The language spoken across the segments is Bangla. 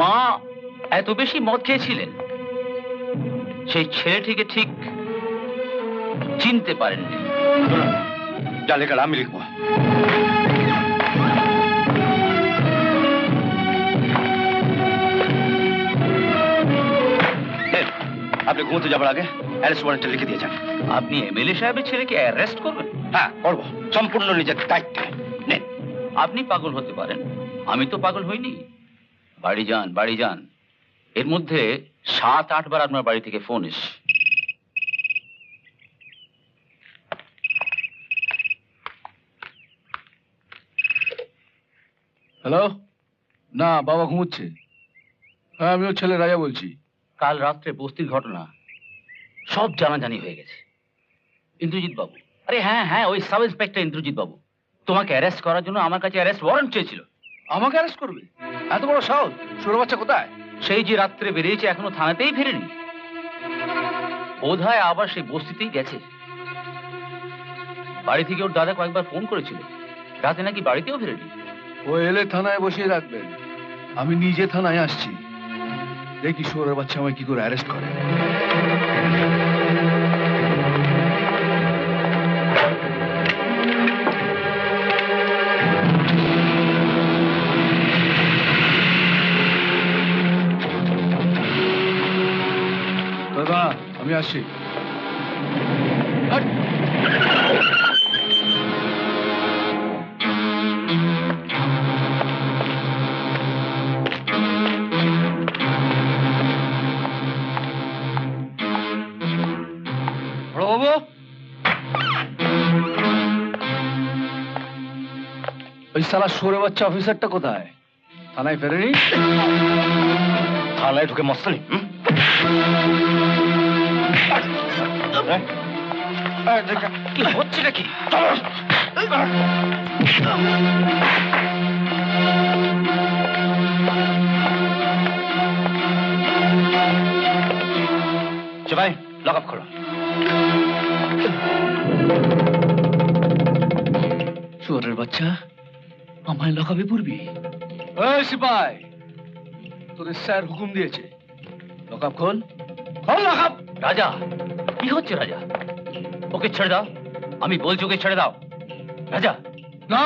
মা এত বেশি মদ খেয়েছিলেন সেই ছেলেটিকে ঠিক চিনতে পারেননি। যা লেখার আমি লিখবো। আপনি ঘুমোতে যাবার আগে অ্যারেস্ট ওয়ারেন্টটা লিখে দিয়ে যান। আপনি এমএলএ সাহেবের ছেলেকে অ্যারেস্ট করবেন? হ্যাঁ করবো, সম্পূর্ণ নিজের দায়িত্বে। নেন। আপনি পাগল হতে পারেন, আমি তো পাগল হইনি। বাড়ি যান, বাড়ি যান। এর মধ্যে 7-8 বার আপনার বাড়ি থেকে ফোন এসে। হ্যালো, না বাবা ঘুমোচ্ছে। হ্যাঁ আমি ওর ছেলে রাজা বলছি। কাল রাত্রে বস্তির ঘটনা সব জানাজানি হয়ে গেছে। ইন্দ্রজিৎ বাবু, আরে হ্যাঁ হ্যাঁ, ওই সাব ইন্সপেক্টর ইন্দ্রজিৎ বাবু তোমাকে অ্যারেস্ট করার জন্য আমার কাছে অ্যারেস্ট ওয়ারেন্ট চেয়েছিল। আমাকে অ্যারেস্ট করবে? এত বড় সাহস! ছোট বাচ্চা কোথায়? সেই যে রাত্রে বেরিয়েছে এখনো থানাতেই ফেরেনি। বোধ হয় আবার সেই বস্তিতেই গেছে। বাড়ি থেকে ওর দাদা কয়েকবার ফোন করেছিল, রাতে নাকি বাড়িতেও ফেরেনি। ও এলে থানায় বসিয়ে রাখবেন, আমি নিজে থানায় আসছি। দেখি শুয়োরের বাচ্চা আমায় কি করে অ্যারেস্ট করে। দাদা আমি আসছি। হাট! বড়বাবু, ওই শালা শুয়োরের বাচ্চা অফিসারটা কোথায়? থানায় ফেরেনি? থানায় ঢুকে মস্তানি। কি হচ্ছে নাকি? ভাই লক আপ করো। শুয়োরের বাচ্চা আমায় লকাবে পড়বি? এই সিপাই, তোদের স্যার হুকুম দিয়েছে, লকআপ খোল। খোল লকআপ। রাজা, কি হচ্ছে রাজা? ওকে ছেড়ে দাও, আমি বলছি ওকে ছেড়ে দাও। রাজা না,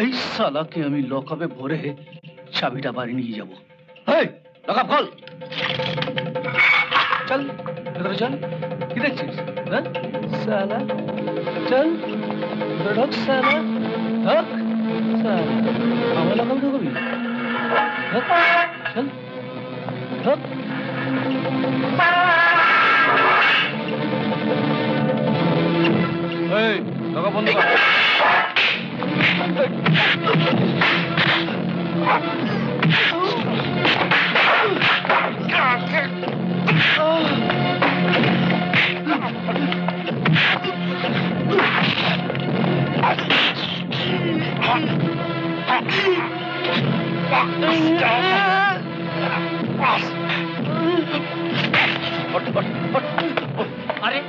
এই শালাকে আমি লকআপে ভরে চাবিটা বাড়ি নিয়ে যাবো। এই লকআপ খোল। চল ভেতরে চল। কি দেখছিস? হ্যাঁ শালা, চল ভেতরে ঢোক শালা, ঢোক শালা। আমার লকআপে ঢুকবি? ঢোক, চল ঢোক। এই লকআপ বন্ধ কর। আরে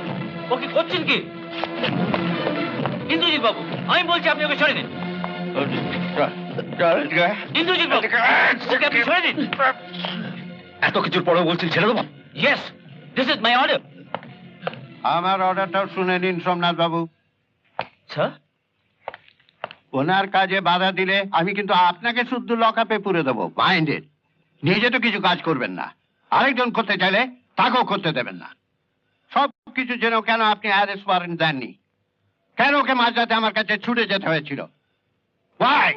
ওকে করছেন কি? ইন্দ্রজিৎ বাবু, আমি বলছি আপনি ওকে ছেড়ে দিন। ইন্দ্রজিৎ বাবু, ওকে আপনি ছেড়ে দিন। এত কিছুর পরেও বলছি ছেড়ে দেবো? Yes, this is my order. আমার অর্ডারটাও শুনে নিন সোমনাথ বাবু। স্যার, ওনার কাজে বাধা দিলে আমি কিন্তু আপনাকে শুদ্ধ লকআপে পুরে দেবো। মাইন্ডেড। নিজে তো কিছু কাজ করবেন না, আরেকজন করতে চাইলে তাকেও করতে দেবেন না। সব কিছু জেনেও কেন আপনি অ্যারেস্ট ওয়ারেন্ট দেননি? কেন ওকে মাঝরাতে আমার কাছে ছুটে যেতে হয়েছিল? Why?